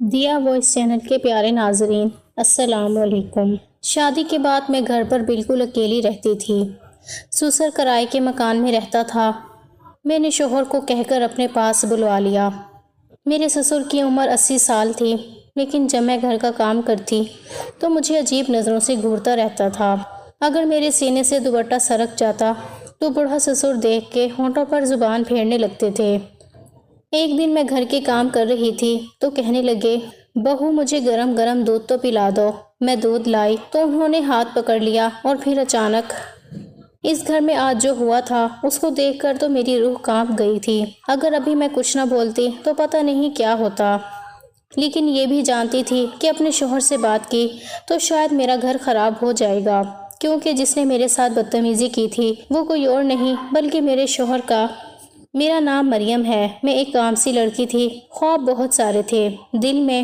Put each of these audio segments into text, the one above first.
دیا voice channel کے پیارے ناظرین، السلام علیکم۔ شادی کے بعد میں گھر پر بالکل اکیلی رہتی تھی۔ سسر کرائے کے مکان میں رہتا تھا۔ میں نے شوہر کو کہہ کر اپنے پاس بلوا لیا۔ میرے سسر کی عمر 80 سال تھی، لیکن جب میں گھر کا کام کرتی تو مجھے عجیب نظروں سے گھورتا رہتا تھا۔ اگر میرے سینے سے دوپٹہ سرک جاتا تو بوڑھا سسر دیکھ کے ہونٹوں پر زبان پھیرنے لگتے تھے۔ ایک دن میں گھر کے کام کر رہی تھی تو کہنے لگے، بہو مجھے گرم گرم دودھ تو پلا دو۔ میں دودھ لائی تو انہوں نے ہاتھ پکڑ لیا اور پھر اچانک اس گھر میں آج جو ہوا تھا اس کو دیکھ کر تو میری روح کانپ گئی تھی۔ اگر ابھی میں کچھ نہ بولتی تو پتہ نہیں کیا ہوتا، لیکن یہ بھی جانتی تھی کہ اپنے شوہر سے بات کی تو شاید میرا گھر خراب ہو جائے گا، کیونکہ جس نے میرے ساتھ بدتمیزی کی تھی وہ کوئی اور نہیں بلکہ میرے شوہر کا۔ میرا نام مریم ہے۔ میں ایک عام سی لڑکی تھی۔ خواب بہت سارے تھے دل میں،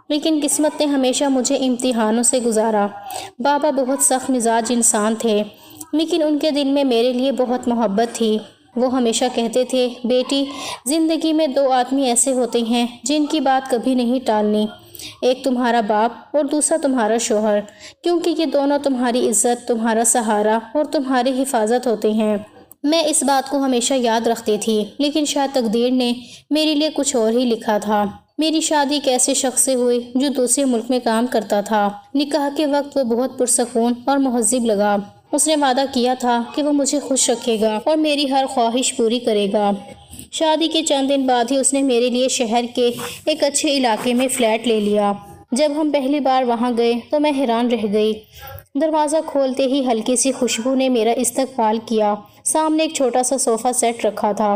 لیکن قسمت نے ہمیشہ مجھے امتحانوں سے گزارا۔ بابا بہت سخت مزاج انسان تھے، لیکن ان کے دل میں میرے لیے بہت محبت تھی۔ وہ ہمیشہ کہتے تھے، بیٹی، زندگی میں دو آدمی ایسے ہوتے ہیں جن کی بات کبھی نہیں ٹالنی، ایک تمہارا باپ اور دوسرا تمہارا شوہر، کیونکہ یہ دونوں تمہاری عزت، تمہارا سہارا اور تمہاری حفاظت ہوتے ہیں۔ میں اس بات کو ہمیشہ یاد رکھتی تھی، لیکن شاید تقدیر نے میرے لیے کچھ اور ہی لکھا تھا۔ میری شادی ایک ایسے شخص سے ہوئی جو دوسرے ملک میں کام کرتا تھا۔ نکاح کے وقت وہ بہت پرسکون اور مہذب لگا۔ اس نے وعدہ کیا تھا کہ وہ مجھے خوش رکھے گا اور میری ہر خواہش پوری کرے گا۔ شادی کے چند دن بعد ہی اس نے میرے لیے شہر کے ایک اچھے علاقے میں فلیٹ لے لیا۔ جب ہم پہلی بار وہاں گئے تو میں حیران رہ گئی۔ دروازہ کھولتے ہی ہلکی سی خوشبو نے میرا استقبال کیا۔ سامنے ایک چھوٹا سا صوفہ سیٹ رکھا تھا۔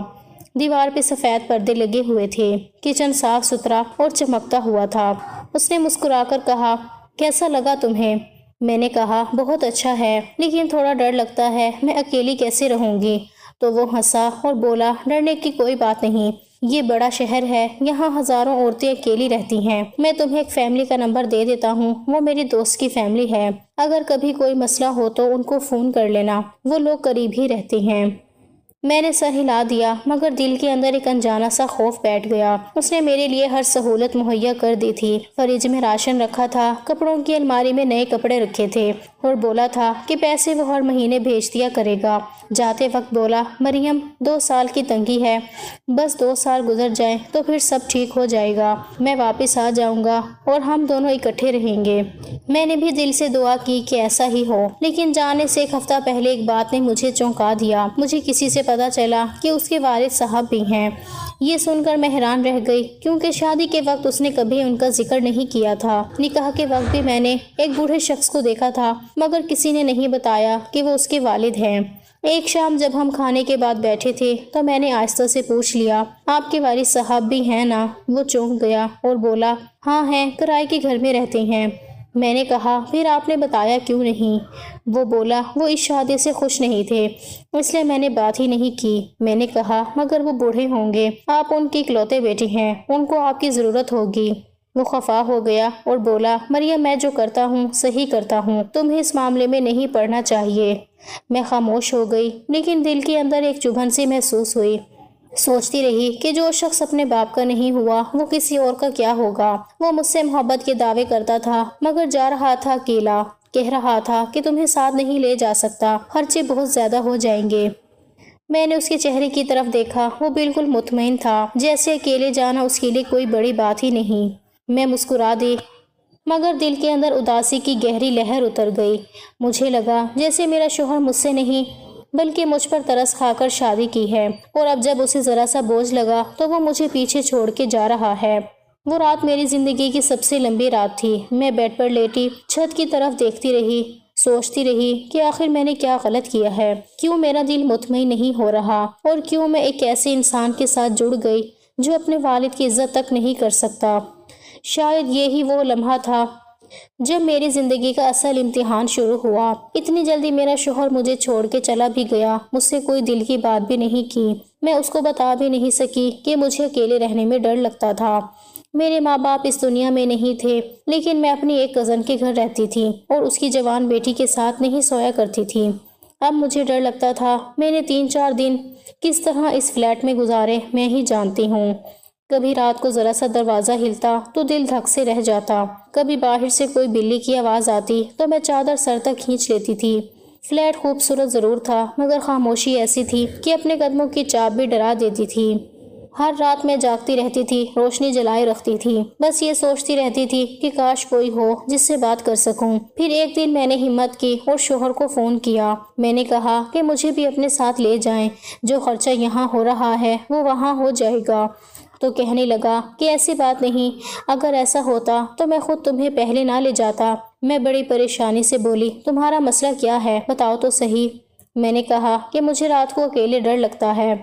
دیوار پہ سفید پردے لگے ہوئے تھے۔ کچن صاف ستھرا اور چمکتا ہوا تھا۔ اس نے مسکرا کر کہا، کیسا لگا تمہیں؟ میں نے کہا، بہت اچھا ہے، لیکن تھوڑا ڈر لگتا ہے، میں اکیلی کیسے رہوں گی؟ تو وہ ہنسا اور بولا، ڈرنے کی کوئی بات نہیں، یہ بڑا شہر ہے، یہاں ہزاروں عورتیں اکیلی رہتی ہیں۔ میں تمہیں ایک فیملی کا نمبر دے دیتا ہوں، وہ میری دوست کی فیملی ہے، اگر کبھی کوئی مسئلہ ہو تو ان کو فون کر لینا، وہ لوگ قریب ہی رہتے ہیں۔ میں نے سر ہلا دیا، مگر دل کے اندر ایک انجانا سا خوف بیٹھ گیا۔ اس نے میرے لیے ہر سہولت مہیا کر دی تھی۔ فریج میں راشن رکھا تھا، کپڑوں کی الماری میں نئے کپڑے رکھے تھے، اور بولا تھا کہ پیسے وہ ہر مہینے بھیج دیا کرے گا۔ جاتے وقت بولا، مریم، 2 سال کی تنگی ہے، بس 2 سال گزر جائیں تو پھر سب ٹھیک ہو جائے گا، میں واپس آ جاؤں گا اور ہم دونوں اکٹھے رہیں گے۔ میں نے بھی دل سے دعا کی کہ ایسا ہی ہو، لیکن جانے سے ایک ہفتہ پہلے ایک بات نے مجھے چونکا دیا۔ مجھے کسی سے پتا چلا کہ اس کے والد صاحب بھی ہیں۔ یہ سن کر میں حیران رہ گئی، کیونکہ شادی کے وقت اس نے کبھی ان کا ذکر نہیں کیا تھا۔ نکاح کے وقت بھی میں نے ایک بوڑھے شخص کو دیکھا تھا، مگر کسی نے نہیں بتایا کہ وہ اس کے والد ہیں۔ ایک شام جب ہم کھانے کے بعد بیٹھے تھے تو میں نے آہستہ سے پوچھ لیا، آپ کے والد صاحب بھی ہیں نا؟ وہ چونک گیا اور بولا، ہاں ہیں، کرائے کے گھر میں رہتے ہیں۔ میں نے کہا، پھر آپ نے بتایا کیوں نہیں؟ وہ بولا، وہ اس شادی سے خوش نہیں تھے، اس لیے میں نے بات ہی نہیں کی۔ میں نے کہا، مگر وہ بوڑھے ہوں گے، آپ ان کی اکلوتے بیٹی ہیں، ان کو آپ کی ضرورت ہوگی۔ وہ خفا ہو گیا اور بولا، مریم، میں جو کرتا ہوں صحیح کرتا ہوں، تمہیں اس معاملے میں نہیں پڑنا چاہیے۔ میں خاموش ہو گئی، لیکن دل کے اندر ایک چبھن سی محسوس ہوئی۔ سوچتی رہی کہ جو شخص اپنے باپ کا نہیں ہوا وہ کسی اور کا کیا ہوگا۔ وہ مجھ سے محبت کے دعوے کرتا تھا، مگر جا رہا تھا اکیلا، کہہ رہا تھا کہ تمہیں ساتھ نہیں لے جا سکتا، خرچے بہت زیادہ ہو جائیں گے۔ میں نے اس کے چہرے کی طرف دیکھا، وہ بالکل مطمئن تھا، جیسے اکیلے جانا اس کے لیے کوئی بڑی بات ہی نہیں۔ میں مسکرا دی، مگر دل کے اندر اداسی کی گہری لہر اتر گئی۔ مجھے لگا جیسے میرا شوہر مجھ سے نہیں بلکہ مجھ پر ترس کھا کر شادی کی ہے، اور اب جب اسے ذرا سا بوجھ لگا تو وہ مجھے پیچھے چھوڑ کے جا رہا ہے۔ وہ رات میری زندگی کی سب سے لمبی رات تھی۔ میں بیڈ پر لیٹی چھت کی طرف دیکھتی رہی، سوچتی رہی کہ آخر میں نے کیا غلط کیا ہے، کیوں میرا دل مطمئن نہیں ہو رہا، اور کیوں میں ایک ایسے انسان کے ساتھ جڑ گئی جو اپنے والد کی عزت تک نہیں کر سکتا۔ شاید یہی وہ لمحہ تھا جب میری زندگی کا اصل امتحان شروع ہوا۔ اتنی جلدی میرا شوہر مجھے چھوڑ کے چلا بھی گیا، مجھ سے کوئی دل کی بات بھی نہیں کی۔ میں اس کو بتا بھی نہیں سکی کہ مجھے اکیلے رہنے میں ڈر لگتا تھا۔ میرے ماں باپ اس دنیا میں نہیں تھے، لیکن میں اپنی ایک کزن کے گھر رہتی تھی اور اس کی جوان بیٹی کے ساتھ نہیں سویا کرتی تھی۔ اب مجھے ڈر لگتا تھا۔ میں نے 3-4 دن کس طرح اس فلیٹ میں گزارے میں ہی جانتی ہوں۔ کبھی رات کو ذرا سا دروازہ ہلتا تو دل دھک سے رہ جاتا، کبھی باہر سے کوئی بلی کی آواز آتی تو میں چادر سر تک کھینچ لیتی تھی۔ فلیٹ خوبصورت ضرور تھا، مگر خاموشی ایسی تھی کہ اپنے قدموں کی چاپ بھی ڈرا دیتی تھی۔ ہر رات میں جاگتی رہتی تھی، روشنی جلائے رکھتی تھی، بس یہ سوچتی رہتی تھی کہ کاش کوئی ہو جس سے بات کر سکوں۔ پھر ایک دن میں نے ہمت کی اور شوہر کو فون کیا۔ میں نے کہا کہ مجھے بھی اپنے ساتھ لے جائیں، جو خرچہ یہاں ہو رہا ہے وہ وہاں ہو جائے گا۔ تو کہنے لگا کہ ایسی بات نہیں، اگر ایسا ہوتا تو میں خود تمہیں پہلے نہ لے جاتا۔ میں بڑی پریشانی سے بولی، تمہارا مسئلہ کیا ہے، بتاؤ تو صحیح۔ میں نے کہا کہ مجھے رات کو اکیلے ڈر لگتا ہے۔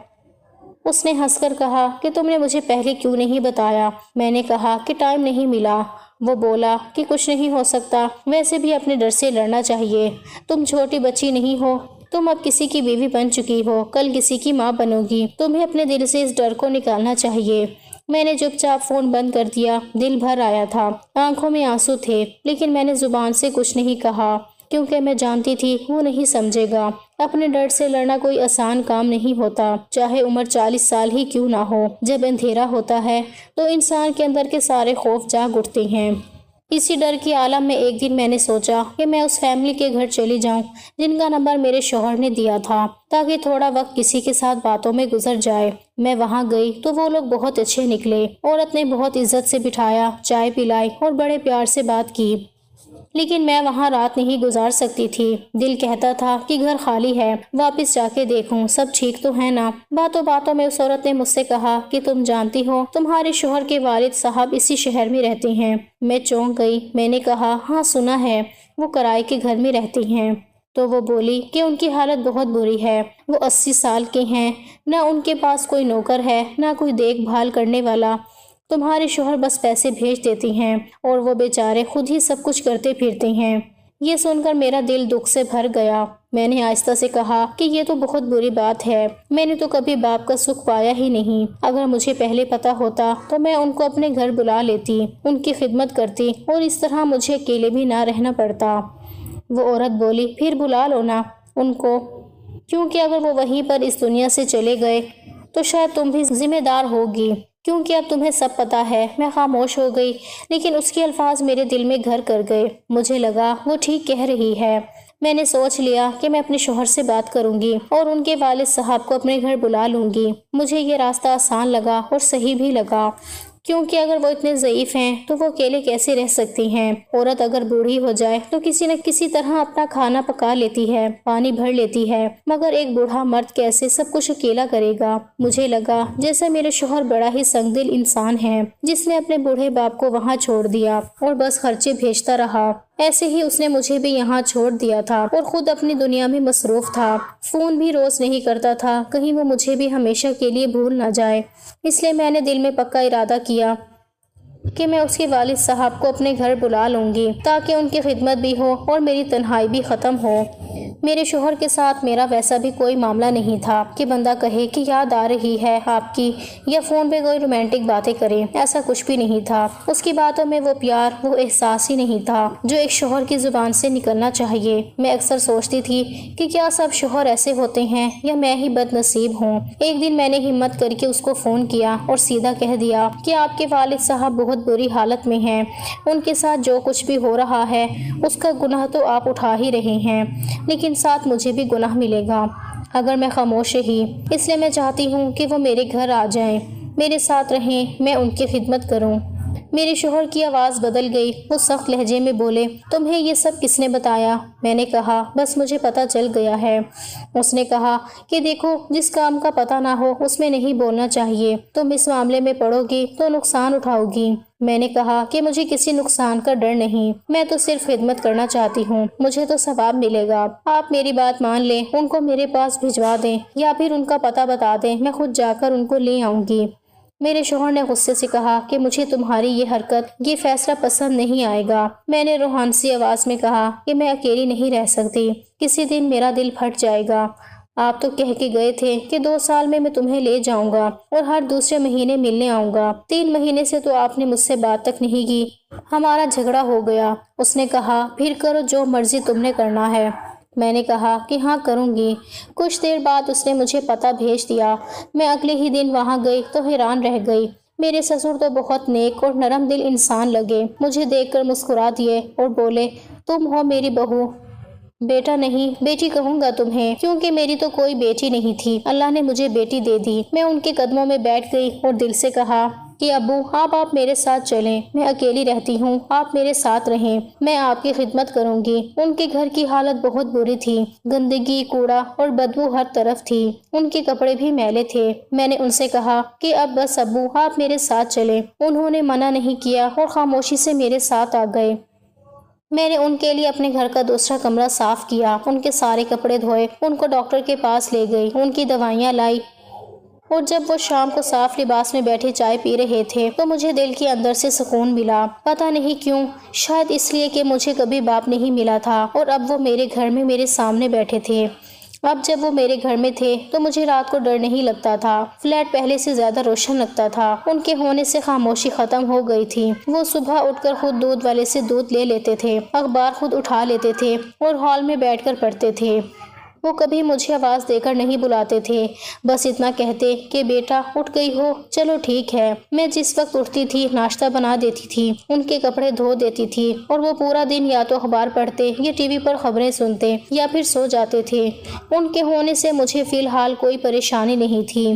اس نے ہنس کر کہا کہ تم نے مجھے پہلے کیوں نہیں بتایا؟ میں نے کہا کہ ٹائم نہیں ملا۔ وہ بولا کہ کچھ نہیں ہو سکتا، ویسے بھی اپنے ڈر سے لڑنا چاہیے۔ تم چھوٹی بچی نہیں ہو، تم اب کسی کی بیوی بن چکی ہو، کل کسی کی ماں بنو گی، تمہیں اپنے دل سے اس ڈر کو نکالنا چاہیے۔ میں نے چپ چاپ فون بند کر دیا۔ دل بھر آیا تھا، آنکھوں میں آنسو تھے، لیکن میں نے زبان سے کچھ نہیں کہا، کیونکہ میں جانتی تھی وہ نہیں سمجھے گا۔ اپنے ڈر سے لڑنا کوئی آسان کام نہیں ہوتا، چاہے عمر 40 سال ہی کیوں نہ ہو۔ جب اندھیرا ہوتا ہے تو انسان کے اندر کے سارے خوف جاگ اٹھتے ہیں۔ اسی ڈر کی عالم میں ایک دن میں نے سوچا کہ میں اس فیملی کے گھر چلی جاؤں جن کا نمبر میرے شوہر نے دیا تھا، تاکہ تھوڑا وقت کسی کے ساتھ باتوں میں گزر جائے۔ میں وہاں گئی تو وہ لوگ بہت اچھے نکلے۔ عورت نے بہت عزت سے بٹھایا، چائے پلائی اور بڑے پیار سے بات کی، لیکن میں وہاں رات نہیں گزار سکتی تھی۔ دل کہتا تھا کہ گھر خالی ہے، واپس جا کے دیکھوں سب ٹھیک تو ہے نا۔ باتوں باتوں میں اس عورت نے مجھ سے کہا کہ تم جانتی ہو تمہارے شوہر کے والد صاحب اسی شہر میں رہتے ہیں۔ میں چونک گئی۔ میں نے کہا ہاں سنا ہے، وہ کرائے کے گھر میں رہتی ہیں۔ تو وہ بولی کہ ان کی حالت بہت بری ہے، وہ 80 سال کے ہیں، نہ ان کے پاس کوئی نوکر ہے نہ کوئی دیکھ بھال کرنے والا، تمہارے شوہر بس پیسے بھیج دیتی ہیں اور وہ بیچارے خود ہی سب کچھ کرتے پھرتے ہیں۔ یہ سن کر میرا دل دکھ سے بھر گیا۔ میں نے آہستہ سے کہا کہ یہ تو بہت بری بات ہے، میں نے تو کبھی باپ کا سکھ پایا ہی نہیں۔ اگر مجھے پہلے پتا ہوتا تو میں ان کو اپنے گھر بلا لیتی، ان کی خدمت کرتی اور اس طرح مجھے اکیلے بھی نہ رہنا پڑتا۔ وہ عورت بولی پھر بلا لو نا ان کو، کیونکہ اگر وہ وہیں پر اس دنیا سے چلے گئے تو شاید تم بھی ذمہ دار ہوگی، کیونکہ اب تمہیں سب پتا ہے۔ میں خاموش ہو گئی، لیکن اس کے الفاظ میرے دل میں گھر کر گئے۔ مجھے لگا وہ ٹھیک کہہ رہی ہے۔ میں نے سوچ لیا کہ میں اپنے شوہر سے بات کروں گی اور ان کے والد صاحب کو اپنے گھر بلا لوں گی۔ مجھے یہ راستہ آسان لگا اور صحیح بھی لگا، کیونکہ اگر وہ اتنے ضعیف ہیں تو وہ اکیلے کیسے رہ سکتی ہیں؟ عورت اگر بوڑھی ہو جائے تو کسی نہ کسی طرح اپنا کھانا پکا لیتی ہے، پانی بھر لیتی ہے، مگر ایک بوڑھا مرد کیسے سب کچھ اکیلا کرے گا؟ مجھے لگا جیسے میرے شوہر بڑا ہی سنگ دل انسان ہے، جس نے اپنے بوڑھے باپ کو وہاں چھوڑ دیا اور بس خرچے بھیجتا رہا۔ ایسے ہی اس نے مجھے بھی یہاں چھوڑ دیا تھا اور خود اپنی دنیا میں مصروف تھا۔ فون بھی روز نہیں کرتا تھا، کہیں وہ مجھے بھی ہمیشہ کے لیے بھول نہ جائے۔ اس لیے میں نے دل میں پکا ارادہ کیا کہ میں اس کے والد صاحب کو اپنے گھر بلا لوں گی، تاکہ ان کی خدمت بھی ہو اور میری تنہائی بھی ختم ہو۔ میرے شوہر کے ساتھ میرا ویسا بھی کوئی معاملہ نہیں تھا کہ بندہ کہے کہ یاد آ رہی ہے آپ کی، یا فون پہ کوئی رومانٹک باتیں کرے، ایسا کچھ بھی نہیں تھا۔ اس کی باتوں میں وہ پیار، وہ احساس ہی نہیں تھا جو ایک شوہر کی زبان سے نکلنا چاہیے۔ میں اکثر سوچتی تھی کہ کیا سب شوہر ایسے ہوتے ہیں یا میں ہی بد نصیب ہوں۔ ایک دن میں نے ہمت کر کے اس کو فون کیا اور سیدھا کہہ دیا کہ آپ کے والد صاحب بہت بری حالت میں ہیں، ان کے ساتھ جو کچھ بھی ہو رہا ہے اس کا گناہ تو آپ اٹھا ہی رہے ہیں، لیکن ساتھ مجھے بھی گناہ ملے گا اگر میں خاموش رہی۔ اس لیے میں چاہتی ہوں کہ وہ میرے گھر آ جائیں، میرے ساتھ رہیں، میں ان کی خدمت کروں۔ میرے شوہر کی آواز بدل گئی، وہ سخت لہجے میں بولے، تمہیں یہ سب کس نے بتایا؟ میں نے کہا بس مجھے پتہ چل گیا ہے۔ اس نے کہا کہ دیکھو، جس کام کا پتہ نہ ہو اس میں نہیں بولنا چاہیے، تم اس معاملے میں پڑو گی تو نقصان اٹھاؤ گی۔ میں نے کہا کہ مجھے کسی نقصان کا ڈر نہیں، میں تو صرف خدمت کرنا چاہتی ہوں، مجھے تو ثواب ملے گا۔ آپ میری بات مان لیں، ان کو میرے پاس بھجوا دیں یا پھر ان کا پتہ بتا دیں، میں خود جا کر ان کو لے آؤں گی۔ میرے شوہر نے غصے سے کہا کہ مجھے تمہاری یہ حرکت، یہ فیصلہ پسند نہیں آئے گا۔ میں نے روحان سی آواز میں کہا کہ میں اکیلی نہیں رہ سکتی، کسی دن میرا دل پھٹ جائے گا۔ آپ تو کہہ کے گئے تھے کہ 2 سال میں تمہیں لے جاؤں گا اور ہر دوسرے مہینے ملنے آؤں گا۔ 3 مہینے سے تو آپ نے مجھ سے بات تک نہیں کی، ہمارا جھگڑا ہو گیا۔ اس نے کہا پھر کرو جو مرضی تم نے کرنا ہے۔ میں نے کہا کہ ہاں کروں گی۔ کچھ دیر بعد اس نے مجھے پتہ بھیج دیا۔ میں اگلے ہی دن وہاں گئی تو حیران رہ گئی۔ میرے سسر تو بہت نیک اور نرم دل انسان لگے، مجھے دیکھ کر مسکرا دیے اور بولے، تم ہو میری بہو، بیٹا نہیں بیٹی کہوں گا تمہیں، کیونکہ میری تو کوئی بیٹی نہیں تھی، اللہ نے مجھے بیٹی دے دی۔ میں ان کے قدموں میں بیٹھ گئی اور دل سے کہا کہ ابو آپ میرے ساتھ چلیں، میں اکیلی رہتی ہوں، آپ میرے ساتھ رہیں، میں آپ کی خدمت کروں گی۔ ان کے گھر کی حالت بہت بری تھی، گندگی، کوڑا اور بدبو ہر طرف تھی، ان کے کپڑے بھی میلے تھے۔ میں نے ان سے کہا کہ اب بس ابو آپ میرے ساتھ چلیں۔ انہوں نے منع نہیں کیا اور خاموشی سے میرے ساتھ آ گئے۔ میں نے ان کے لیے اپنے گھر کا دوسرا کمرہ صاف کیا، ان کے سارے کپڑے دھوئے، ان کو ڈاکٹر کے پاس لے گئی، ان کی دوائیاں لائی، اور جب وہ شام کو صاف لباس میں بیٹھے چائے پی رہے تھے تو مجھے دل کے اندر سے سکون ملا، پتہ نہیں کیوں، شاید اس لیے کہ مجھے کبھی باپ نہیں ملا تھا اور اب وہ میرے گھر میں میرے سامنے بیٹھے تھے۔ اب جب وہ میرے گھر میں تھے تو مجھے رات کو ڈر نہیں لگتا تھا، فلیٹ پہلے سے زیادہ روشن لگتا تھا، ان کے ہونے سے خاموشی ختم ہو گئی تھی۔ وہ صبح اٹھ کر خود دودھ والے سے دودھ لے لیتے تھے، اخبار خود اٹھا لیتے تھے اور ہال میں بیٹھ کر پڑھتے تھے۔ وہ کبھی مجھے آواز دے کر نہیں بلاتے تھے، بس اتنا کہتے کہ بیٹا اٹھ گئی ہو، چلو ٹھیک ہے۔ میں جس وقت اٹھتی تھی ناشتہ بنا دیتی تھی، ان کے کپڑے دھو دیتی تھی اور وہ پورا دن یا تو اخبار پڑھتے یا ٹی وی پر خبریں سنتے یا پھر سو جاتے تھے۔ ان کے ہونے سے مجھے فی الحال کوئی پریشانی نہیں تھی۔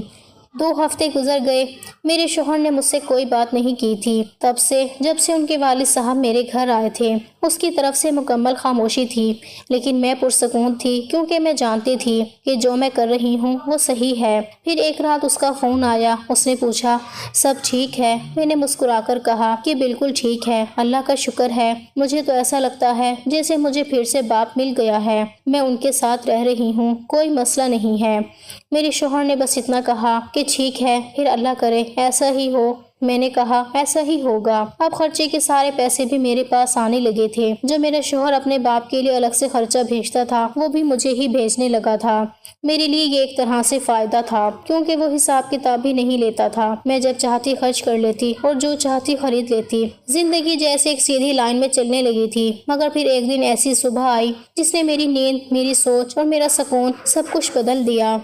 2 ہفتے گزر گئے، میرے شوہر نے مجھ سے کوئی بات نہیں کی تھی، تب سے جب سے ان کے والد صاحب میرے گھر آئے تھے۔ اس کی طرف سے مکمل خاموشی تھی، لیکن میں پرسکون تھی کیونکہ میں جانتی تھی کہ جو میں کر رہی ہوں وہ صحیح ہے۔ پھر ایک رات اس کا فون آیا، اس نے پوچھا سب ٹھیک ہے؟ میں نے مسکرا کر کہا کہ بالکل ٹھیک ہے، اللہ کا شکر ہے، مجھے تو ایسا لگتا ہے جیسے مجھے پھر سے باپ مل گیا ہے، میں ان کے ساتھ رہ رہی ہوں، کوئی مسئلہ نہیں ہے۔ میرے شوہر نے بس اتنا کہا کہ ٹھیک ہے، پھر اللہ کرے ایسا ہی ہو۔ میں نے کہا ایسا ہی ہوگا۔ اب خرچے کے سارے پیسے بھی میرے پاس آنے لگے تھے، جو میرا شوہر اپنے باپ کے لیے الگ سے خرچہ بھیجتا تھا وہ بھی مجھے ہی بھیجنے لگا تھا۔ میرے لیے یہ ایک طرح سے فائدہ تھا کیونکہ وہ حساب کتاب بھی نہیں لیتا تھا، میں جب چاہتی خرچ کر لیتی اور جو چاہتی خرید لیتی۔ زندگی جیسے ایک سیدھی لائن میں چلنے لگی تھی، مگر پھر ایک دن ایسی صبح آئی جس نے میری نیند، میری سوچ اور میرا سکون سب کچھ بدل دیا۔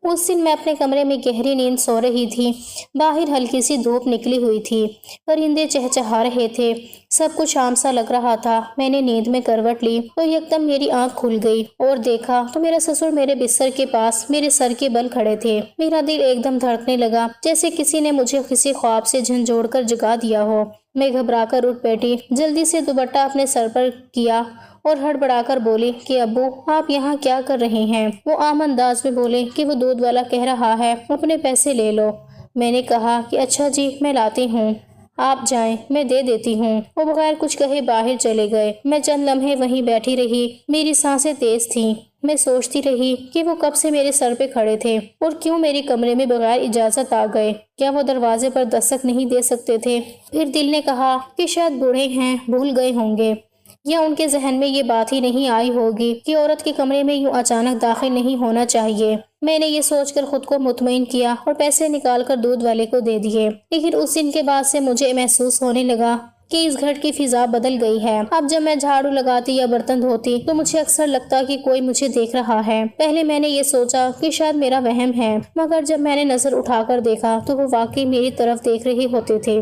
اس دن میں اپنے کمرے میں گہری نیند سو رہی تھی، باہر ہلکی سی دھوپ نکلی ہوئی تھی، پرندے چہچہا رہے تھے، سب کچھ عام سا لگ رہا تھا۔ میں نے نیند میں کروٹ لی اور یکدم میری آنکھ کھل گئی اور دیکھا تو میرا سسر میرے بستر کے پاس میرے سر کے بل کھڑے تھے۔ میرا دل ایک دم دھڑکنے لگا جیسے کسی نے مجھے کسی خواب سے جھنجھوڑ کر جگا دیا ہو۔ میں گھبرا کر اٹھ بیٹھی، جلدی سے دوپٹہ اپنے سر پر کیا اور ہڑبڑا کر بولی کہ ابو آپ یہاں کیا کر رہے ہیں؟ وہ عام انداز میں بولے کہ وہ دودھ والا کہہ رہا ہے اپنے پیسے لے لو۔ میں نے کہا کہ اچھا جی میں لاتی ہوں، آپ جائیں میں دے دیتی ہوں۔ وہ بغیر کچھ کہے باہر چلے گئے۔ میں چند لمحے وہیں بیٹھی رہی، میری سانسیں تیز تھیں، میں سوچتی رہی کہ وہ کب سے میرے سر پہ کھڑے تھے اور کیوں میرے کمرے میں بغیر اجازت آ گئے؟ کیا وہ دروازے پر دستک نہیں دے سکتے تھے؟ پھر دل نے کہا کہ شاید بوڑھے ہیں، بھول گئے ہوں گے، یا ان کے ذہن میں یہ بات ہی نہیں آئی ہوگی کہ عورت کے کمرے میں یوں اچانک داخل نہیں ہونا چاہیے۔ میں نے یہ سوچ کر خود کو مطمئن کیا اور پیسے نکال کر دودھ والے کو دے دیے۔ لیکن اس دن کے بعد سے مجھے محسوس ہونے لگا کہ اس گھر کی فضا بدل گئی ہے۔ اب جب میں جھاڑو لگاتی یا برتن دھوتی تو مجھے اکثر لگتا کہ کوئی مجھے دیکھ رہا ہے۔ پہلے میں نے یہ سوچا کہ شاید میرا وہم ہے، مگر جب میں نے نظر اٹھا کر دیکھا تو وہ واقعی میری طرف دیکھ رہے ہوتے تھے،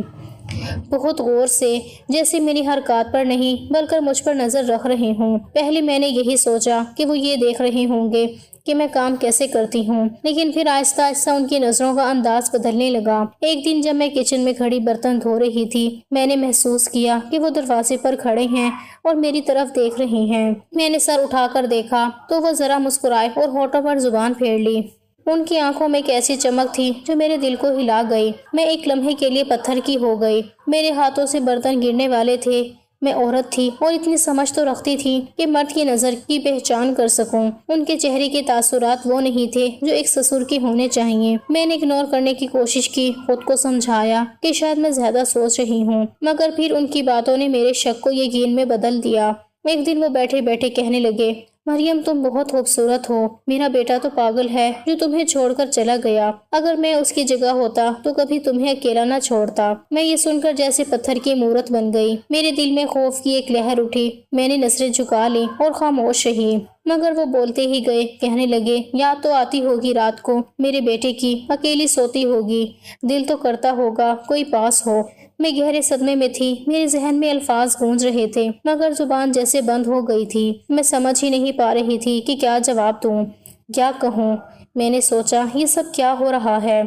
بہت غور سے، جیسے میری حرکات پر نہیں بلکہ مجھ پر نظر رکھ رہے ہوں۔ پہلے میں نے یہی سوچا کہ وہ یہ دیکھ رہے ہوں گے کہ میں کام کیسے کرتی ہوں، لیکن پھر آہستہ آہستہ ان کی نظروں کا انداز بدلنے لگا۔ ایک دن جب میں کچن میں کھڑی برتن دھو رہی تھی، میں نے محسوس کیا کہ وہ دروازے پر کھڑے ہیں اور میری طرف دیکھ رہے ہیں۔ میں نے سر اٹھا کر دیکھا تو وہ ذرا مسکرائے اور ہونٹوں پر زبان پھیر لی۔ ان کی آنکھوں میں ایک ایسی چمک تھی جو میرے دل کو ہلا گئی۔ میں ایک لمحے کے لیے پتھر کی ہو گئی۔ میرے ہاتھوں سے برتن گرنے والے تھے، میں عورت تھی اور اتنی سمجھ تو رکھتی تھی کہ مرد کی نظر کی پہچان کر سکوں۔ ان کے چہرے کے تاثرات وہ نہیں تھے جو ایک سسر کے ہونے چاہیے۔ میں نے اگنور کرنے کی کوشش کی، خود کو سمجھایا کہ شاید میں زیادہ سوچ رہی ہوں، مگر پھر ان کی باتوں نے میرے شک کو یقین میں بدل دیا۔ ایک دن وہ بیٹھے بیٹھے کہنے لگے، مریم تم بہت خوبصورت ہو، میرا بیٹا تو پاگل ہے جو تمہیں چھوڑ کر چلا گیا، اگر میں اس کی جگہ ہوتا تو کبھی تمہیں اکیلا نہ چھوڑتا۔ میں یہ سن کر جیسے پتھر کی مورت بن گئی، میرے دل میں خوف کی ایک لہر اٹھی، میں نے نظریں جھکا لی اور خاموش رہی، مگر وہ بولتے ہی گئے، کہنے لگے یاد تو آتی ہوگی رات کو میرے بیٹے کی، اکیلی سوتی ہوگی، دل تو کرتا ہوگا کوئی پاس ہو۔ میں گہرے صدمے میں تھی، میرے ذہن میں الفاظ گونج رہے تھے مگر زبان جیسے بند ہو گئی تھی، میں سمجھ ہی نہیں پا رہی تھی کہ کیا جواب دوں، کیا کہوں۔ میں نے سوچا یہ سب کیا ہو رہا ہے،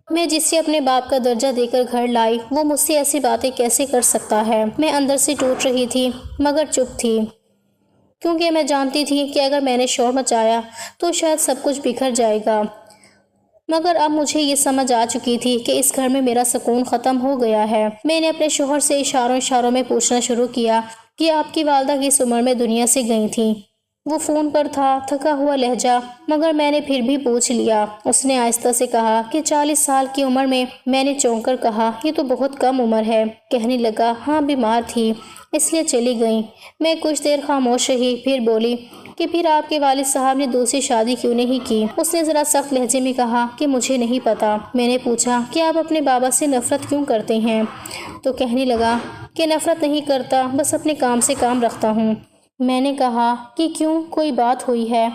میں جسے اپنے باپ کا درجہ دے کر گھر لائی وہ مجھ سے ایسی باتیں کیسے کر سکتا ہے۔ میں اندر سے ٹوٹ رہی تھی مگر چپ تھی، کیونکہ میں جانتی تھی کہ اگر میں نے شور مچایا تو شاید سب کچھ بکھر جائے گا، مگر اب مجھے یہ سمجھ آ چکی تھی کہ اس گھر میں میرا سکون ختم ہو گیا ہے۔ میں نے اپنے شوہر سے اشاروں میں پوچھنا شروع کیا کہ آپ کی والدہ کس عمر میں دنیا سے گئی تھیں۔ وہ فون پر تھا، تھکا ہوا لہجہ، مگر میں نے پھر بھی پوچھ لیا۔ اس نے آہستہ سے کہا کہ 40 سال کی عمر میں۔ میں نے چونک کر کہا یہ تو بہت کم عمر ہے۔ کہنے لگا ہاں بیمار تھی اس لیے چلی گئی۔ میں کچھ دیر خاموش رہی، پھر بولی کہ پھر آپ کے والد صاحب نے دوسری شادی کیوں نہیں کی؟ اس نے ذرا سخت لہجے میں کہا کہ مجھے نہیں پتا۔ میں نے پوچھا کہ آپ اپنے بابا سے نفرت کیوں کرتے ہیں؟ تو کہنے لگا کہ نفرت نہیں کرتا، بس اپنے کام سے کام رکھتا ہوں۔ میں نے کہا کہ کیوں، کوئی بات ہوئی ہے؟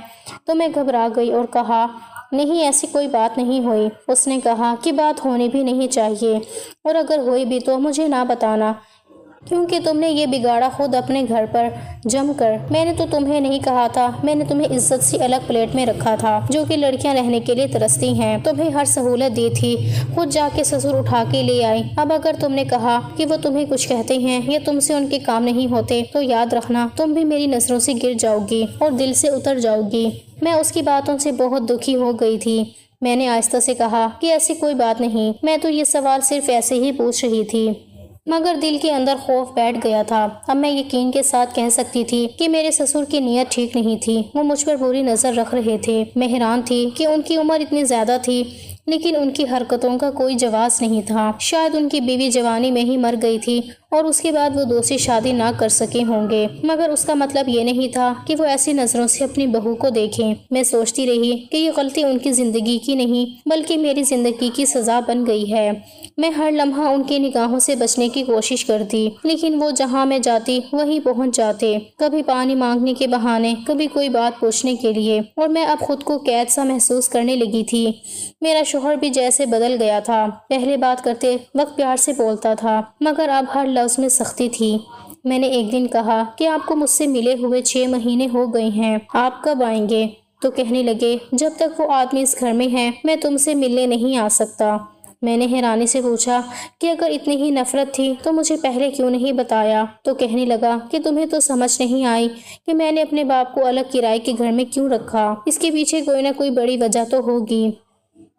تو میں گھبرا گئی اور کہا نہیں ایسی کوئی بات نہیں ہوئی۔ اس نے کہا کہ بات ہونی بھی نہیں چاہیے، اور اگر ہوئی بھی تو مجھے نہ بتانا، کیونکہ تم نے یہ بگاڑا خود اپنے گھر پر جم کر۔ میں نے تو تمہیں نہیں کہا تھا، میں نے تمہیں عزت سے الگ پلیٹ میں رکھا تھا، جو کہ لڑکیاں رہنے کے لیے ترستی ہیں، تمہیں ہر سہولت دی تھی، خود جا کے سسر اٹھا کے لے آئی۔ اب اگر تم نے کہا کہ وہ تمہیں کچھ کہتے ہیں یا تم سے ان کے کام نہیں ہوتے تو یاد رکھنا تم بھی میری نظروں سے گر جاؤ گی اور دل سے اتر جاؤ گی۔ میں اس کی باتوں سے بہت دکھی ہو گئی تھی۔ میں نے آہستہ سے کہا کہ ایسی کوئی بات نہیں، میں تو یہ سوال صرف ایسے ہی پوچھ رہی تھی، مگر دل کے اندر خوف بیٹھ گیا تھا۔ اب میں یقین کے ساتھ کہہ سکتی تھی کہ میرے سسر کی نیت ٹھیک نہیں تھی، وہ مجھ پر بری نظر رکھ رہے تھے۔ میں حیران تھی کہ ان کی عمر اتنی زیادہ تھی لیکن ان کی حرکتوں کا کوئی جواز نہیں تھا۔ شاید ان کی بیوی جوانی میں ہی مر گئی تھی اور اس کے بعد وہ دوسری شادی نہ کر سکے ہوں گے، مگر اس کا مطلب یہ نہیں تھا کہ وہ ایسی نظروں سے اپنی بہو کو دیکھیں۔ میں سوچتی رہی کہ یہ غلطی ان کی زندگی کی نہیں بلکہ میری زندگی کی سزا بن گئی ہے۔ میں ہر لمحہ ان کی نگاہوں سے بچنے کی کوشش کرتی، لیکن وہ جہاں میں جاتی وہیں پہنچ جاتے، کبھی پانی مانگنے کے بہانے، کبھی کوئی بات پوچھنے کے لیے، اور میں اب خود کو قید سا محسوس کرنے لگی تھی۔ میرا شوہر بھی جیسے بدل گیا تھا، پہلے بات کرتے وقت پیار سے بولتا تھا مگر اب ہر لفظ میں سختی تھی۔ میں نے ایک دن کہا کہ آپ کو مجھ سے ملے ہوئے 6 مہینے ہو گئے ہیں، آپ کب آئیں گے؟ تو کہنے لگے جب تک وہ آدمی اس گھر میں ہے میں تم سے ملنے نہیں آ سکتا۔ میں نے حیرانی سے پوچھا کہ اگر اتنی ہی نفرت تھی تو مجھے پہلے کیوں نہیں بتایا؟ تو کہنے لگا کہ تمہیں تو سمجھ نہیں آئی کہ میں نے اپنے باپ کو الگ کرائے کے گھر میں کیوں رکھا، اس کے پیچھے کوئی نہ کوئی بڑی وجہ تو ہوگی،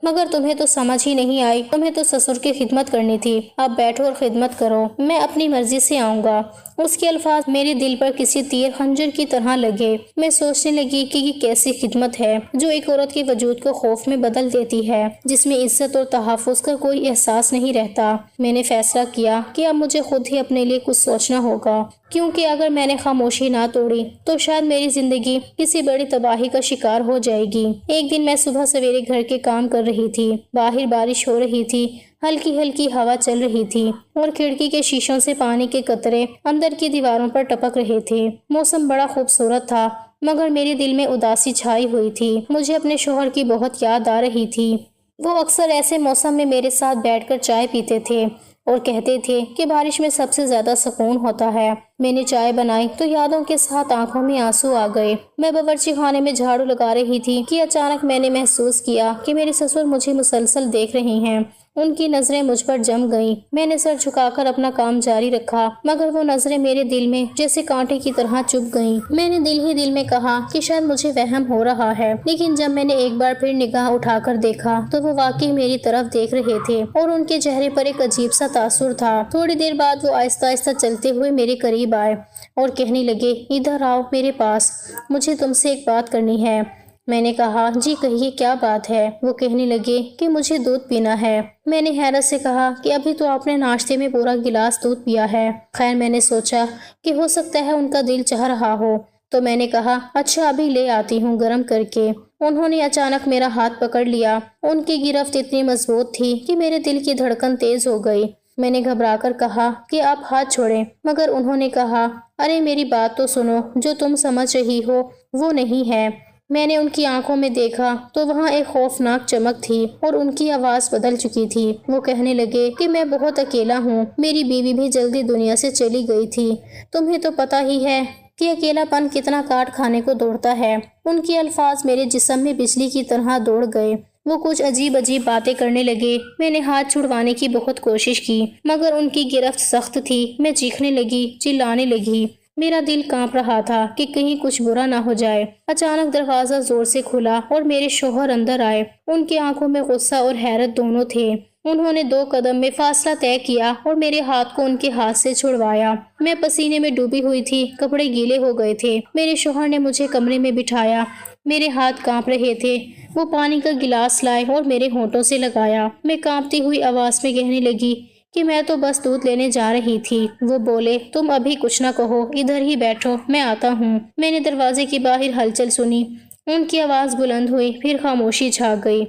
مگر تمہیں تو سمجھ ہی نہیں آئی، تمہیں تو سسر کی خدمت کرنی تھی، اب بیٹھو اور خدمت کرو، میں اپنی مرضی سے آؤں گا۔ اس کے الفاظ میرے دل پر کسی تیر خنجر کی طرح لگے۔ میں سوچنے لگی کہ یہ کیسی خدمت ہے جو ایک عورت کے وجود کو خوف میں بدل دیتی ہے، جس میں عزت اور تحفظ کا کوئی احساس نہیں رہتا۔ میں نے فیصلہ کیا کہ اب مجھے خود ہی اپنے لیے کچھ سوچنا ہوگا، کیونکہ اگر میں نے خاموشی نہ توڑی تو شاید میری زندگی کسی بڑی تباہی کا شکار ہو جائے گی۔ ایک دن میں صبح سویرے گھر کے کام کر رہی تھی، باہر بارش ہو رہی تھی، ہلکی ہلکی ہوا چل رہی تھی اور کھڑکی کے شیشوں سے پانی کے قطرے اندر کی دیواروں پر ٹپک رہے تھے۔ موسم بڑا خوبصورت تھا مگر میرے دل میں اداسی چھائی ہوئی تھی۔ مجھے اپنے شوہر کی بہت یاد آ رہی تھی۔ وہ اکثر ایسے موسم میں میرے ساتھ بیٹھ کر چائے پیتے تھے اور کہتے تھے کہ بارش میں سب سے زیادہ سکون ہوتا ہے۔ میں نے چائے بنائی تو یادوں کے ساتھ آنکھوں میں آنسو آ گئے۔ میں باورچی خانے میں جھاڑو لگا رہی تھی کہ اچانک میں نے محسوس کیا کہ میرے سسر مجھے مسلسل دیکھ رہے ہیں۔ ان کی نظریں مجھ پر جم گئیں۔ میں نے سر جھکا کر اپنا کام جاری رکھا مگر وہ نظریں میرے دل میں جیسے کانٹے کی طرح چبھ گئیں۔ میں نے دل ہی دل میں کہا کہ شاید مجھے وہم ہو رہا ہے، لیکن جب میں نے ایک بار پھر نگاہ اٹھا کر دیکھا تو وہ واقعی میری طرف دیکھ رہے تھے اور ان کے چہرے پر ایک عجیب سا تاثر تھا۔ تھوڑی دیر بعد وہ آہستہ آہستہ چلتے ہوئے میرے قریب آئے اور کہنے لگے ادھر آؤ میرے پاس، مجھے تم سے ایک بات کرنی ہے۔ میں نے کہا جی کہیے کیا بات ہے؟ وہ کہنے لگے کہ مجھے دودھ پینا ہے۔ میں نے حیرت سے کہا کہ ابھی تو آپ نے ناشتے میں پورا گلاس دودھ پیا ہے۔ خیر میں نے سوچا کہ ہو سکتا ہے ان کا دل چاہ رہا ہو تو میں نے کہا اچھا ابھی لے آتی ہوں گرم کر کے۔ انہوں نے اچانک میرا ہاتھ پکڑ لیا۔ ان کی گرفت اتنی مضبوط تھی کہ میرے دل کی دھڑکن تیز ہو گئی۔ میں نے گھبرا کر کہا کہ آپ ہاتھ چھوڑیں، مگر انہوں نے کہا ارے میری بات تو سنو، جو تم سمجھ رہی ہو وہ نہیں ہے۔ میں نے ان کی آنکھوں میں دیکھا تو وہاں ایک خوفناک چمک تھی اور ان کی آواز بدل چکی تھی۔ وہ کہنے لگے کہ میں بہت اکیلا ہوں، میری بیوی بھی جلدی دنیا سے چلی گئی تھی، تمہیں تو پتہ ہی ہے کہ اکیلا پن کتنا کاٹ کھانے کو دوڑتا ہے۔ ان کے الفاظ میرے جسم میں بجلی کی طرح دوڑ گئے۔ وہ کچھ عجیب عجیب باتیں کرنے لگے۔ میں نے ہاتھ چھڑوانے کی بہت کوشش کی مگر ان کی گرفت سخت تھی۔ میں چیخنے لگی، چلانے لگی۔ میرا دل کانپ رہا تھا کہ کہیں کچھ برا نہ ہو جائے۔ اچانک دروازہ زور سے کھلا اور میرے شوہر اندر آئے۔ ان کی آنکھوں میں غصہ اور حیرت دونوں تھے۔ انہوں نے 2 قدم میں فاصلہ طے کیا اور میرے ہاتھ کو ان کے ہاتھ سے چھڑوایا۔ میں پسینے میں ڈوبی ہوئی تھی، کپڑے گیلے ہو گئے تھے۔ میرے شوہر نے مجھے کمرے میں بٹھایا۔ میرے ہاتھ کانپ رہے تھے۔ وہ پانی کا گلاس لائے اور میرے ہونٹوں سے لگایا۔ میں کانپتی ہوئی آواز میں کہنے لگی کہ میں تو بس دودھ لینے جا رہی تھی۔ وہ بولے تم ابھی کچھ نہ کہو، ادھر ہی بیٹھو، میں آتا ہوں۔ میں نے دروازے کے باہر ہلچل سنی۔ ان کی آواز بلند ہوئی، پھر خاموشی چھا گئی۔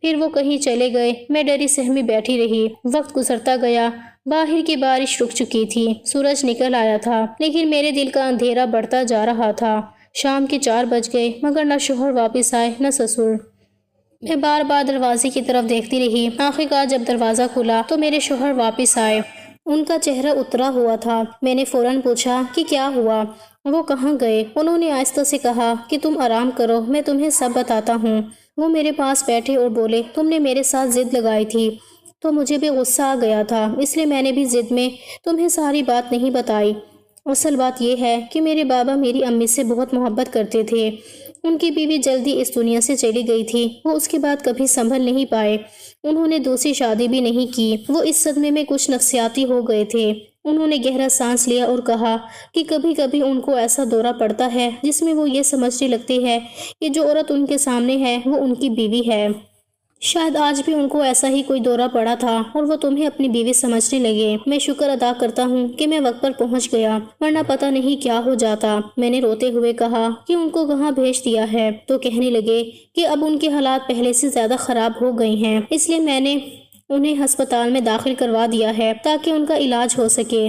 پھر وہ کہیں چلے گئے۔ میں ڈری سہمی بیٹھی رہی۔ وقت گزرتا گیا۔ باہر کی بارش رک چکی تھی، سورج نکل آیا تھا، لیکن میرے دل کا اندھیرا بڑھتا جا رہا تھا۔ شام کے 4 بج گئے مگر نہ شوہر واپس آئے نہ سسر۔ میں بار بار دروازے کی طرف دیکھتی رہی۔ آخرکار جب دروازہ کھلا تو میرے شوہر واپس آئے۔ ان کا چہرہ اترا ہوا تھا۔ میں نے فوراً پوچھا کہ کیا ہوا، وہ کہاں گئے؟ انہوں نے آہستہ سے کہا کہ تم آرام کرو، میں تمہیں سب بتاتا ہوں۔ وہ میرے پاس بیٹھے اور بولے تم نے میرے ساتھ ضد لگائی تھی تو مجھے بھی غصہ آ گیا تھا، اس لیے میں نے بھی ضد میں تمہیں ساری بات نہیں بتائی۔ اصل بات یہ ہے کہ میرے بابا میری امی سے بہت محبت کرتے تھے۔ ان کی بیوی جلدی اس دنیا سے چلی گئی تھی، وہ اس کے بعد کبھی سنبھل نہیں پائے۔ انہوں نے دوسری شادی بھی نہیں کی۔ وہ اس صدمے میں کچھ نفسیاتی ہو گئے تھے۔ انہوں نے گہرا سانس لیا اور کہا کہ کبھی کبھی ان کو ایسا دورہ پڑتا ہے جس میں وہ یہ سمجھنے لگتے ہیں کہ جو عورت ان کے سامنے ہے وہ ان کی بیوی ہے۔ شاید آج بھی ان کو ایسا ہی کوئی دورہ پڑا تھا اور وہ تمہیں اپنی بیوی سمجھنے لگے۔ میں شکر ادا کرتا ہوں کہ میں وقت پر پہنچ گیا، ورنہ پتہ نہیں کیا ہو جاتا۔ میں نے روتے ہوئے کہا کہ ان کو کہاں بھیج دیا ہے؟ تو کہنے لگے کہ اب ان کے حالات پہلے سے زیادہ خراب ہو گئے ہیں، اس لیے میں نے انہیں ہسپتال میں داخل کروا دیا ہے تاکہ ان کا علاج ہو سکے۔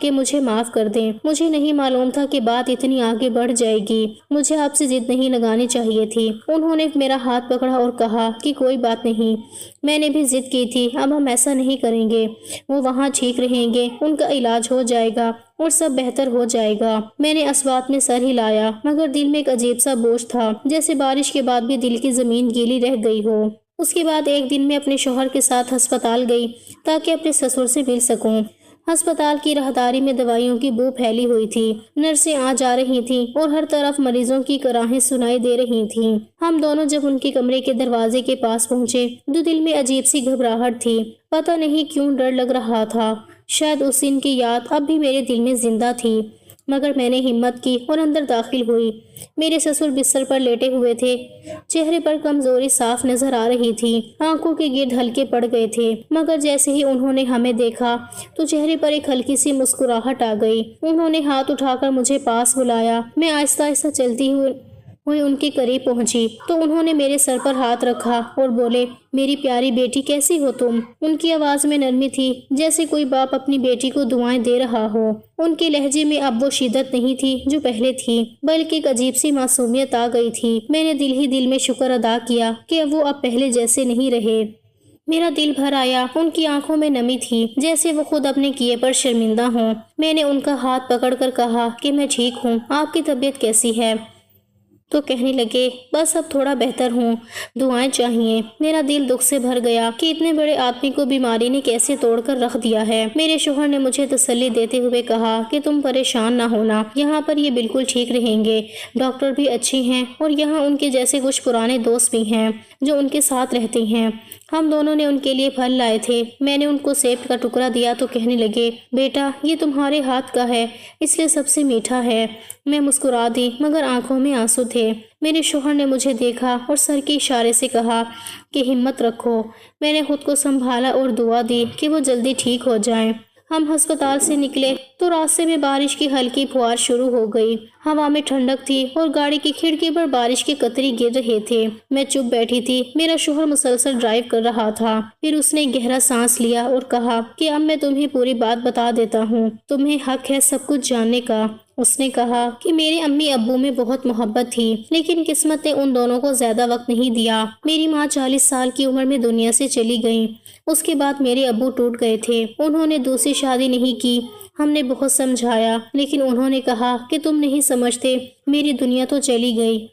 کہ مجھے معاف کر دیں، مجھے نہیں معلوم تھا کہ بات اتنی آگے بڑھ جائے گی، مجھے آپ سے ضد نہیں لگانی چاہیے تھی۔ انہوں نے میرا ہاتھ پکڑا اور کہا کہ کوئی بات نہیں، میں نے بھی ضد کی تھی، اب ہم ایسا نہیں کریں گے، وہ وہاں ٹھیک رہیں گے، ان کا علاج ہو جائے گا اور سب بہتر ہو جائے گا۔ میں نے اس بات میں سر ہلایا مگر دل میں ایک عجیب سا بوجھ تھا، جیسے بارش کے بعد بھی دل کی زمین گیلی رہ گئی ہو۔ اس کے بعد ایک دن میں اپنے شوہر کے ساتھ ہسپتال گئی تاکہ اپنے سسر سے مل سکوں۔ ہسپتال کی راہداری میں دوائیوں کی بو پھیلی ہوئی تھی، نرسیں آ جا رہی تھیں اور ہر طرف مریضوں کی کراہیں سنائی دے رہی تھیں۔ ہم دونوں جب ان کے کمرے کے دروازے کے پاس پہنچے تو دل میں عجیب سی گھبراہٹ تھی، پتہ نہیں کیوں ڈر لگ رہا تھا۔ شاید اس دن کی یاد اب بھی میرے دل میں زندہ تھی، مگر میں نے ہمت کی اور اندر داخل ہوئی۔ میرے سسر بستر پر لیٹے ہوئے تھے، چہرے پر کمزوری صاف نظر آ رہی تھی، آنکھوں کے گرد ہلکے پڑ گئے تھے، مگر جیسے ہی انہوں نے ہمیں دیکھا تو چہرے پر ایک ہلکی سی مسکراہٹ آ گئی۔ انہوں نے ہاتھ اٹھا کر مجھے پاس بلایا۔ میں آہستہ آہستہ چلتی ہوئی ان کے قریب پہنچی تو انہوں نے میرے سر پر ہاتھ رکھا اور بولے میری پیاری بیٹی کیسی ہو تم؟ ان کی آواز میں نرمی تھی جیسے کوئی باپ اپنی بیٹی کو دعائیں دے رہا ہو۔ ان کے لہجے میں اب وہ شدت نہیں تھی جو پہلے تھی، بلکہ ایک عجیب سی معصومیت آ گئی تھی۔ میں نے دل ہی دل میں شکر ادا کیا کہ وہ اب پہلے جیسے نہیں رہے۔ میرا دل بھر آیا، ان کی آنکھوں میں نمی تھی جیسے وہ خود اپنے کیے پر شرمندہ ہوں۔ میں نے ان کا ہاتھ پکڑ کر کہا کہ میں ٹھیک ہوں، آپ کی طبیعت کیسی ہے؟ تو کہنے لگے بس اب تھوڑا بہتر ہوں، دعائیں چاہیے۔ میرا دل دکھ سے بھر گیا کہ اتنے بڑے آدمی کو بیماری نے کیسے توڑ کر رکھ دیا ہے۔ میرے شوہر نے مجھے تسلی دیتے ہوئے کہا کہ تم پریشان نہ ہونا، یہاں پر یہ بالکل ٹھیک رہیں گے، ڈاکٹر بھی اچھی ہیں اور یہاں ان کے جیسے کچھ پرانے دوست بھی ہیں جو ان کے ساتھ رہتے ہیں۔ ہم دونوں نے ان کے لیے پھل لائے تھے، میں نے ان کو سیب کا ٹکڑا دیا تو کہنے لگے بیٹا یہ تمہارے ہاتھ کا ہے اس لیے سب سے میٹھا ہے۔ میں مسکرا دی مگر آنکھوں میں آنسو تھے۔ میرے شوہر نے مجھے دیکھا اور سر کے اشارے سے کہا کہ ہمت رکھو۔ میں نے خود کو سنبھالا اور دعا دی کہ وہ جلدی ٹھیک ہو جائیں۔ ہم ہسپتال سے نکلے تو راستے میں بارش کی ہلکی پھوار شروع ہو گئی۔ ہوا میں ٹھنڈک تھی اور گاڑی کی کھڑکی پر بارش کے قطرے گر رہے تھے۔ میں چپ بیٹھی تھی۔ میرا شوہر مسلسل ڈرائیو کر رہا تھا۔ پھر اس نے گہرا سانس لیا اور کہا کہ اب میں تمہیں پوری بات بتا دیتا ہوں، تمہیں حق ہے سب کچھ جاننے کا۔ اس نے کہا کہ میرے امی ابو میں بہت محبت تھی، لیکن قسمت نے ان دونوں کو زیادہ وقت نہیں دیا۔ میری ماں 40 سال کی عمر میں دنیا سے چلی گئی۔ اس کے بعد میرے ابو ٹوٹ گئے تھے۔ انہوں نے دوسری شادی نہیں کی۔ ہم نے بہت سمجھایا، لیکن انہوں نے کہا کہ تم نہیں سمجھتے، میری دنیا تو چلی گئی۔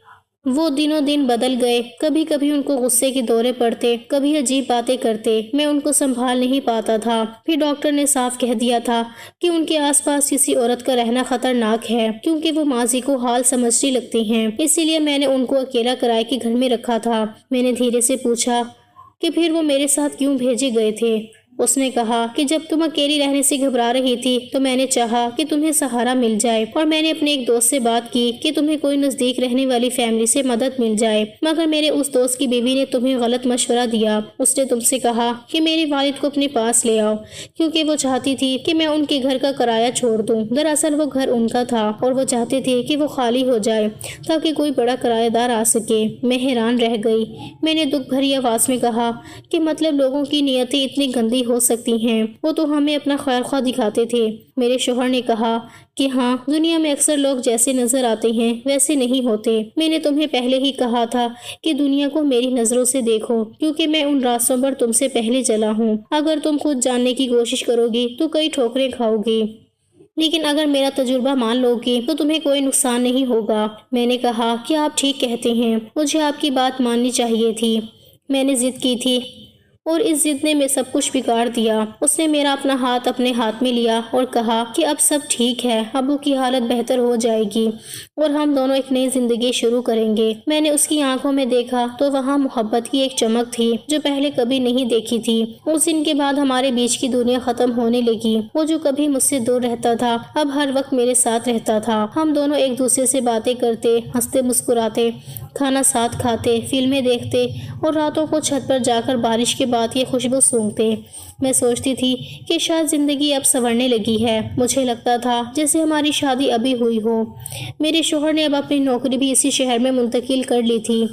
وہ دنوں دن بدل گئے۔ کبھی کبھی ان کو غصے کے دورے پڑتے، کبھی عجیب باتیں کرتے۔ میں ان کو سنبھال نہیں پاتا تھا۔ پھر ڈاکٹر نے صاف کہہ دیا تھا کہ ان کے آس پاس کسی عورت کا رہنا خطرناک ہے، کیونکہ وہ ماضی کو حال سمجھتی لگتی ہیں۔ اسی لیے میں نے ان کو اکیلا کرائے کے گھر میں رکھا تھا۔ میں نے دھیرے سے پوچھا کہ پھر وہ میرے ساتھ کیوں بھیجے گئے تھے؟ اس نے کہا کہ جب تم اکیلی رہنے سے گھبرا رہی تھی تو میں نے چاہا کہ تمہیں سہارا مل جائے، اور میں نے اپنے ایک دوست سے بات کی کہ تمہیں کوئی نزدیک رہنے والی فیملی سے مدد مل جائے، مگر میرے اس دوست کی بیوی نے تمہیں غلط مشورہ دیا۔ اس نے تم سے کہا کہ میرے والد کو اپنے پاس لے آؤ، کیونکہ وہ چاہتی تھی کہ میں ان کے گھر کا کرایہ چھوڑ دوں۔ دراصل وہ گھر ان کا تھا اور وہ چاہتے تھے کہ وہ خالی ہو جائے تاکہ کوئی بڑا کرایہ دار آ سکے۔ میں حیران رہ گئی۔ میں نے دکھ بھری آواز میں کہا کہ مطلب لوگوں کی نیتیں اتنی گندی ہو سکتی ہیں، وہ تو ہمیں اپنا خیر خواہ دکھاتے تھے۔ میرے شوہر نے کہا کہ ہاں، دنیا میں اکثر لوگ جیسے نظر آتے ہیں ویسے نہیں ہوتے۔ میں نے تمہیں پہلے ہی کہا تھا کہ دنیا کو میری نظروں سے دیکھو، کیونکہ میں ان راستوں پر تم سے پہلے چلا ہوں۔ اگر تم خود جاننے کی کوشش کرو گی تو کئی ٹھوکریں کھاؤ گی، لیکن اگر میرا تجربہ مان لو گی تو تمہیں کوئی نقصان نہیں ہوگا۔ میں نے کہا کہ آپ ٹھیک کہتے ہیں، مجھے آپ کی بات ماننی چاہیے تھی۔ میں نے ضد کی تھی اور اس ضد نے میں سب کچھ بگاڑ دیا۔ اس نے میرا اپنا ہاتھ اپنے ہاتھ میں لیا اور کہا کہ اب سب ٹھیک ہے، ابو کی حالت بہتر ہو جائے گی اور ہم دونوں ایک نئی زندگی شروع کریں گے۔ میں نے اس کی آنکھوں میں دیکھا تو وہاں محبت کی ایک چمک تھی جو پہلے کبھی نہیں دیکھی تھی۔ اس دن کے بعد ہمارے بیچ کی دنیا ختم ہونے لگی۔ وہ جو کبھی مجھ سے دور رہتا تھا اب ہر وقت میرے ساتھ رہتا تھا۔ ہم دونوں ایک دوسرے سے باتیں کرتے، ہنستے مسکراتے، کھانا ساتھ کھاتے، فلمیں دیکھتے اور راتوں کو چھت پر جا کر بارش کے بعد یہ خوشبو سونگھتے۔ میں سوچتی تھی کہ شاید زندگی اب سنورنے لگی ہے۔ مجھے لگتا تھا جیسے ہماری شادی ابھی ہوئی ہو۔ میرے شوہر نے اب اپنی نوکری بھی اسی شہر میں منتقل کر لی تھی۔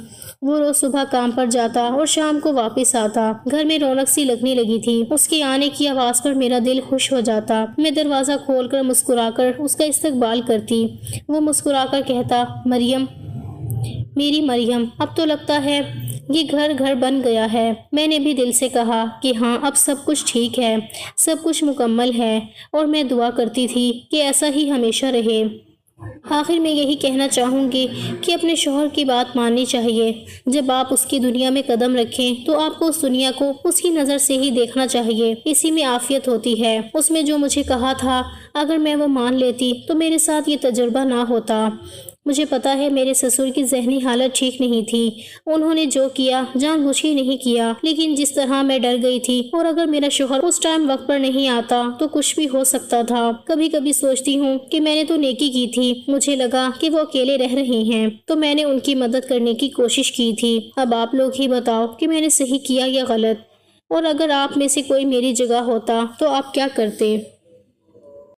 وہ روز صبح کام پر جاتا اور شام کو واپس آتا۔ گھر میں رونق سی لگنے لگی تھی۔ اس کے آنے کی آواز پر میرا دل خوش ہو جاتا۔ میں دروازہ کھول کر مسکرا کر اس کا استقبال کرتی۔ وہ مسکرا کر کہتا، مریم، میری مریم، اب تو لگتا ہے یہ گھر گھر بن گیا ہے۔ میں نے بھی دل سے کہا کہ ہاں، اب سب کچھ ٹھیک ہے، سب کچھ مکمل ہے، اور میں دعا کرتی تھی کہ ایسا ہی ہمیشہ رہے۔ آخر میں یہی کہنا چاہوں گی کہ اپنے شوہر کی بات ماننی چاہیے۔ جب آپ اس کی دنیا میں قدم رکھیں تو آپ کو اس دنیا کو اس کی نظر سے ہی دیکھنا چاہیے۔ اسی میں عافیت ہوتی ہے۔ اس میں جو مجھے کہا تھا، اگر میں وہ مان لیتی تو میرے ساتھ یہ تجربہ نہ ہوتا۔ مجھے پتا ہے میرے سسر کی ذہنی حالت ٹھیک نہیں تھی۔ انہوں نے جو کیا جان بوجھ کے نہیں کیا، لیکن جس طرح میں ڈر گئی تھی، اور اگر میرا شوہر اس ٹائم وقت پر نہیں آتا تو کچھ بھی ہو سکتا تھا۔ کبھی کبھی سوچتی ہوں کہ میں نے تو نیکی کی تھی۔ مجھے لگا کہ وہ اکیلے رہ رہے ہیں تو میں نے ان کی مدد کرنے کی کوشش کی تھی۔ اب آپ لوگ ہی بتاؤ کہ میں نے صحیح کیا یا غلط، اور اگر آپ میں سے کوئی میری جگہ ہوتا تو آپ کیا کرتے؟